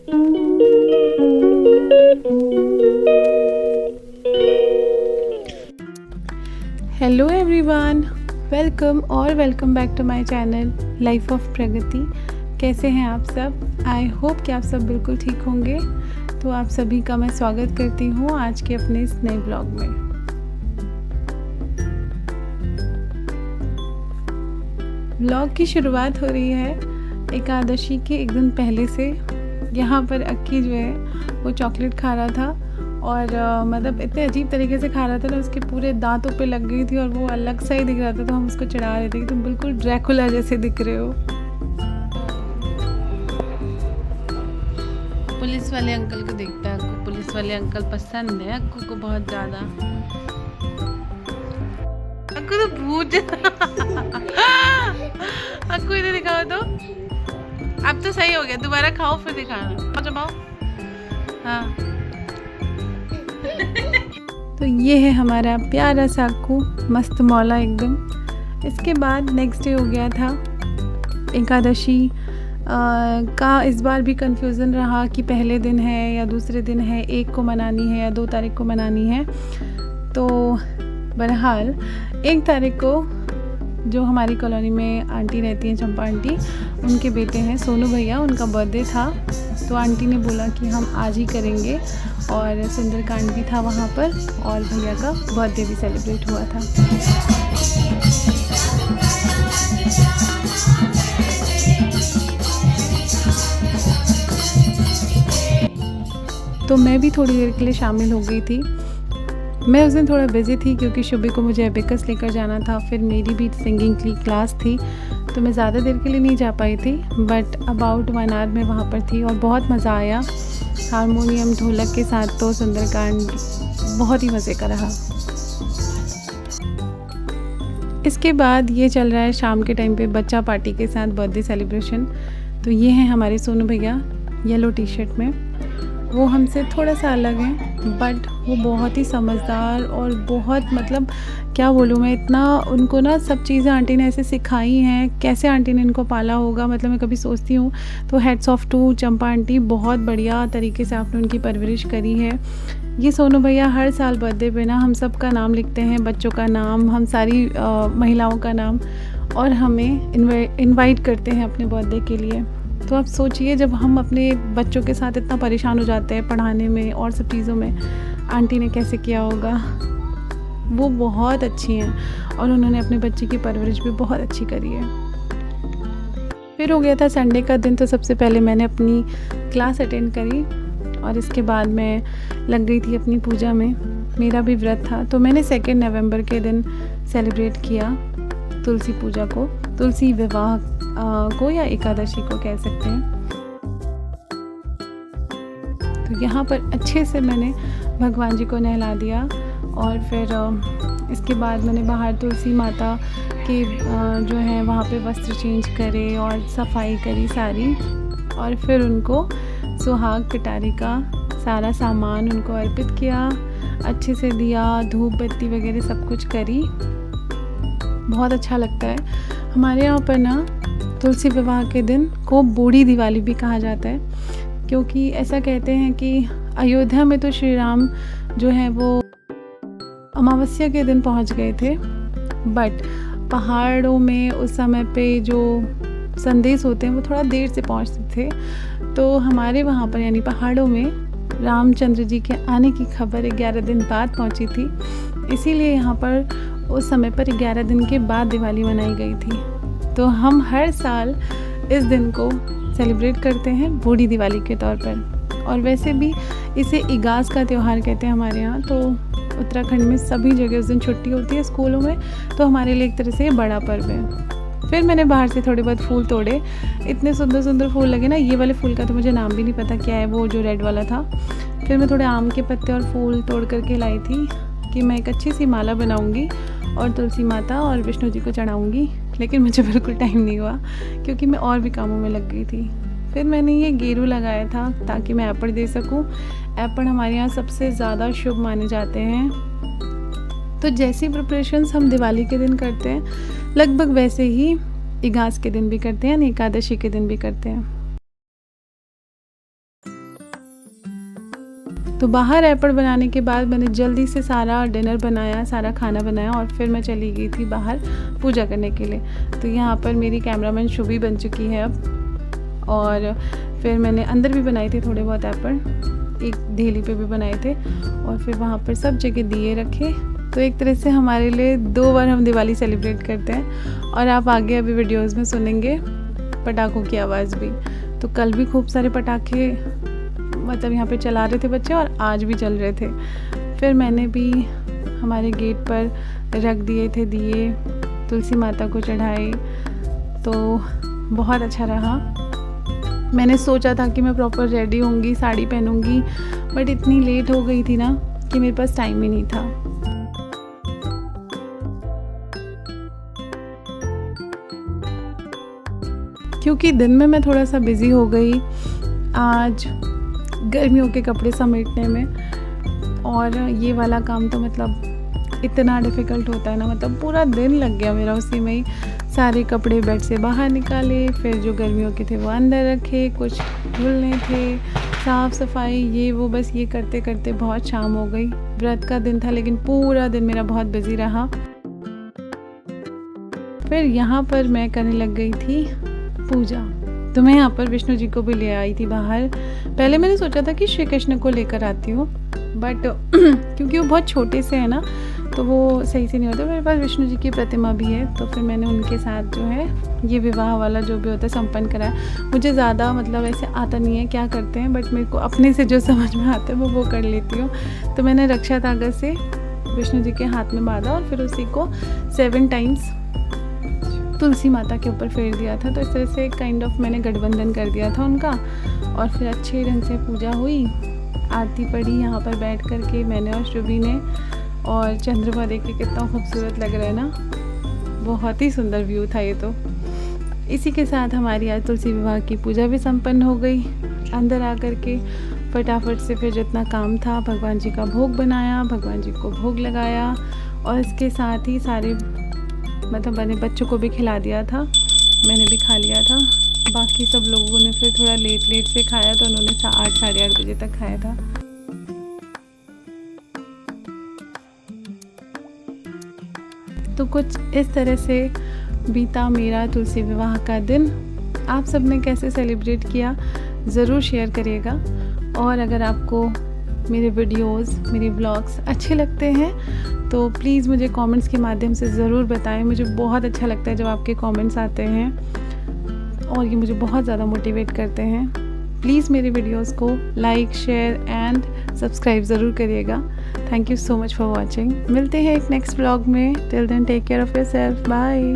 Hello everyone, welcome back to my channel life of Pragati. कैसे हैं आप सब? आई होप कि आप सब बिल्कुल ठीक होंगे। तो आप सभी का मैं स्वागत करती हूँ आज के अपने इस नए ब्लॉग में। ब्लॉग की शुरुआत हो रही है एकादशी के एक दिन पहले से। यहाँ पर अक्की जो है वो चॉकलेट खा रहा था और मतलब इतने अजीब तरीके से खा रहा था ना, उसके पूरे दांतों पे लग गई थी और वो अलग सा ही दिख रहा था। तो हम उसको चिढ़ा रहे थे कि तुम बिल्कुल ड्रैकुला जैसे दिख रहे हो। पुलिस वाले अंकल को देखता है, अक्कू पुलिस वाले अंकल पसंद है अक्कू को बहुत ज़्यादा। अक्कू तो भूत अक्कू इधर दिखाओ तो। अब तो सही हो गया, दोबारा खाओ फिर दिखाना। चबाओ। हाँ तो ये है हमारा प्यारा सा अक्कू, मस्त मौला एकदम। इसके बाद नेक्स्ट डे हो गया था एकादशी का। इस बार भी कंफ्यूजन रहा कि पहले दिन है या दूसरे दिन है, 1 को मनानी है या 2 तारीख को मनानी है। तो बहरहाल 1 तारीख को जो हमारी कॉलोनी में आंटी रहती हैं, चंपा आंटी, उनके बेटे हैं सोनू भैया, उनका बर्थडे था। तो आंटी ने बोला कि हम आज ही करेंगे और सुंदरकांड भी था वहाँ पर और भैया का बर्थडे भी सेलिब्रेट हुआ था। तो मैं भी थोड़ी देर के लिए शामिल हो गई थी। मैं उस दिन थोड़ा बिज़ी थी क्योंकि सुबह को मुझे एबेकस लेकर जाना था, फिर मेरी भी सिंगिंग की क्लास थी, तो मैं ज़्यादा देर के लिए नहीं जा पाई थी। बट अबाउट 1 आवर में वहाँ पर थी और बहुत मज़ा आया। हारमोनियम ढोलक के साथ तो सुंदरकांड बहुत ही मज़े का रहा। इसके बाद ये चल रहा है शाम के टाइम पे बच्चा पार्टी के साथ बर्थडे सेलिब्रेशन। तो ये हैं हमारे सोनू भैया येलो टी शर्ट में। वो हमसे थोड़ा सा अलग हैं बट वो बहुत ही समझदार और बहुत मतलब क्या बोलूँ मैं, इतना उनको ना सब चीज़ें आंटी ने ऐसे सिखाई हैं। कैसे आंटी ने इनको पाला होगा, मतलब मैं कभी सोचती हूँ तो hats off to Champa aunty, बहुत बढ़िया तरीके से आपने उनकी परवरिश करी है। ये सोनू भैया हर साल बर्थडे पे ना हम सब का नाम लिखते हैं, बच्चों का नाम, हम सारी महिलाओं का नाम, और हमें इनवाइट करते हैं अपने बर्थडे के लिए। तो आप सोचिए जब हम अपने बच्चों के साथ इतना परेशान हो जाते हैं पढ़ाने में और सब चीज़ों में, आंटी ने कैसे किया होगा। वो बहुत अच्छी हैं और उन्होंने अपने बच्चे की परवरिश भी बहुत अच्छी करी है। फिर हो गया था संडे का दिन। तो सबसे पहले मैंने अपनी क्लास अटेंड करी और इसके बाद मैं लग गई थी अपनी पूजा में। मेरा भी व्रत था तो मैंने 2 नवंबर के दिन सेलिब्रेट किया तुलसी पूजा को, तुलसी विवाह को या एकादशी को कह सकते हैं। तो यहाँ पर अच्छे से मैंने भगवान जी को नहला दिया और फिर इसके बाद मैंने बाहर तुलसी माता के जो है वहाँ पे वस्त्र चेंज करे और सफाई करी सारी, और फिर उनको सुहाग पिटारी का सारा सामान उनको अर्पित किया, अच्छे से दिया, धूप बत्ती वगैरह सब कुछ करी। बहुत अच्छा लगता है। हमारे यहाँ पर ना तुलसी विवाह के दिन को बूढ़ी दिवाली भी कहा जाता है, क्योंकि ऐसा कहते हैं कि अयोध्या में तो श्री राम जो है वो अमावस्या के दिन पहुंच गए थे, बट पहाड़ों में उस समय पे जो संदेश होते हैं वो थोड़ा देर से पहुंचते थे। तो हमारे वहाँ पर यानी पहाड़ों में रामचंद्र जी के आने की खबर 11 दिन बाद पहुंची थी, इसीलिए यहाँ पर उस समय पर 11 दिन के बाद दिवाली मनाई गई थी। तो हम हर साल इस दिन को सेलिब्रेट करते हैं बूढ़ी दिवाली के तौर पर। और वैसे भी इसे इगास का त्यौहार कहते हैं हमारे यहाँ। तो उत्तराखंड में सभी जगह उस दिन छुट्टी होती है स्कूलों में, तो हमारे लिए एक तरह से ये बड़ा पर्व है। फिर मैंने बाहर से थोड़े बहुत फूल तोड़े, इतने सुंदर सुंदर फूल लगे ना। ये वाले फूल का तो मुझे नाम भी नहीं पता क्या है, वो जो रेड वाला था। फिर मैं थोड़े आम के पत्ते और फूल तोड़ करके लाई थी कि मैं एक अच्छी सी माला बनाऊँगी और तुलसी माता और विष्णु जी को चढ़ाऊँगी। लेकिन मुझे बिल्कुल टाइम नहीं हुआ क्योंकि मैं और भी कामों में लग गई थी। फिर मैंने ये गेरू लगाया था ताकि मैं एप्पल दे सकूं। एप्पल हमारे यहाँ सबसे ज़्यादा शुभ माने जाते हैं। तो जैसी प्रिपरेशंस हम दिवाली के दिन करते हैं लगभग वैसे ही इगास के दिन भी करते हैं, एकादशी के दिन भी करते हैं। तो बाहर रैपर बनाने के बाद मैंने जल्दी से सारा डिनर बनाया, सारा खाना बनाया और फिर मैं चली गई थी बाहर पूजा करने के लिए। तो यहाँ पर मेरी कैमरामैन शुभी बन चुकी है अब। और फिर मैंने अंदर भी बनाए थे थोड़े बहुत रैपर, एक ढेली पे भी बनाए थे और फिर वहाँ पर सब जगह दिए रखे। तो एक तरह से हमारे लिए 2 बार हम दिवाली सेलिब्रेट करते हैं और आप आगे अभी वीडियोस में सुनेंगे पटाखों की आवाज़ भी। तो कल भी खूब सारे पटाखे मतलब यहाँ पे चला रहे थे बच्चे और आज भी चल रहे थे। फिर मैंने भी हमारे गेट पर रख दिए थे दिए, तुलसी माता को चढ़ाए, तो बहुत अच्छा रहा। मैंने सोचा था कि मैं प्रॉपर रेडी होंगी, साड़ी पहनूंगी, बट इतनी लेट हो गई थी ना कि मेरे पास टाइम ही नहीं था। क्योंकि दिन में मैं थोड़ा सा बिज़ी हो गई आज गर्मियों के कपड़े समेटने में, और ये वाला काम तो मतलब इतना डिफ़िकल्ट होता है ना, मतलब पूरा दिन लग गया मेरा उसी में ही। सारे कपड़े बेड से बाहर निकाले, फिर जो गर्मियों के थे वो अंदर रखे, कुछ धुलने थे, साफ़ सफाई ये वो, बस ये करते करते बहुत शाम हो गई। व्रत का दिन था लेकिन पूरा दिन मेरा बहुत बिज़ी रहा। फिर यहाँ पर मैं करने लग गई थी पूजा। तो मैं यहाँ पर विष्णु जी को भी ले आई थी बाहर। पहले मैंने सोचा था कि श्री कृष्ण को लेकर आती हूँ, बट क्योंकि वो बहुत छोटे से है ना तो वो सही से नहीं होता। मेरे पास विष्णु जी की प्रतिमा भी है, तो फिर मैंने उनके साथ जो है ये विवाह वाला जो भी होता है संपन्न कराया। मुझे ज़्यादा मतलब ऐसे आता नहीं है क्या करते हैं, बट मेरे को अपने से जो समझ में आता है मैं वो कर लेती हूँ। तो मैंने रक्षा धागा से विष्णु जी के हाथ में बांधा और फिर उसी को 7 टाइम्स तुलसी माता के ऊपर फेर दिया था। तो इस तरह से काइंड ऑफ मैंने गठबंधन कर दिया था उनका। और फिर अच्छे ढंग से पूजा हुई, आरती पढ़ी यहाँ पर बैठ कर के मैंने और शुभी ने। और चंद्रमा देखिए कितना खूबसूरत लग रहा है ना, बहुत ही सुंदर व्यू था ये। तो इसी के साथ हमारी आज तुलसी विवाह की पूजा भी संपन्न हो गई। अंदर आकर के फटाफट से फिर जितना काम था भगवान जी का भोग बनाया, भगवान जी को भोग लगाया और इसके साथ ही सारे मतलब मैंने बच्चों को भी खिला दिया था, मैंने भी खा लिया था। बाकी सब लोगों ने फिर थोड़ा लेट से खाया, तो उन्होंने 8 साढ़े 8 बजे तक खाया था। तो कुछ इस तरह से बीता मेरा तुलसी विवाह का दिन। आप सब ने कैसे सेलिब्रेट किया ज़रूर शेयर करिएगा। और अगर आपको मेरे वीडियोस, मेरे व्लॉग्स अच्छे लगते हैं तो प्लीज़ मुझे कमेंट्स के माध्यम से ज़रूर बताएं। मुझे बहुत अच्छा लगता है जब आपके कमेंट्स आते हैं और ये मुझे बहुत ज़्यादा मोटिवेट करते हैं। प्लीज़ मेरे वीडियोस को लाइक, शेयर एंड सब्सक्राइब ज़रूर करिएगा। Thank you so much for watching. मिलते हैं एक नेक्स्ट व्लॉग में। Till then take care of yourself. Bye.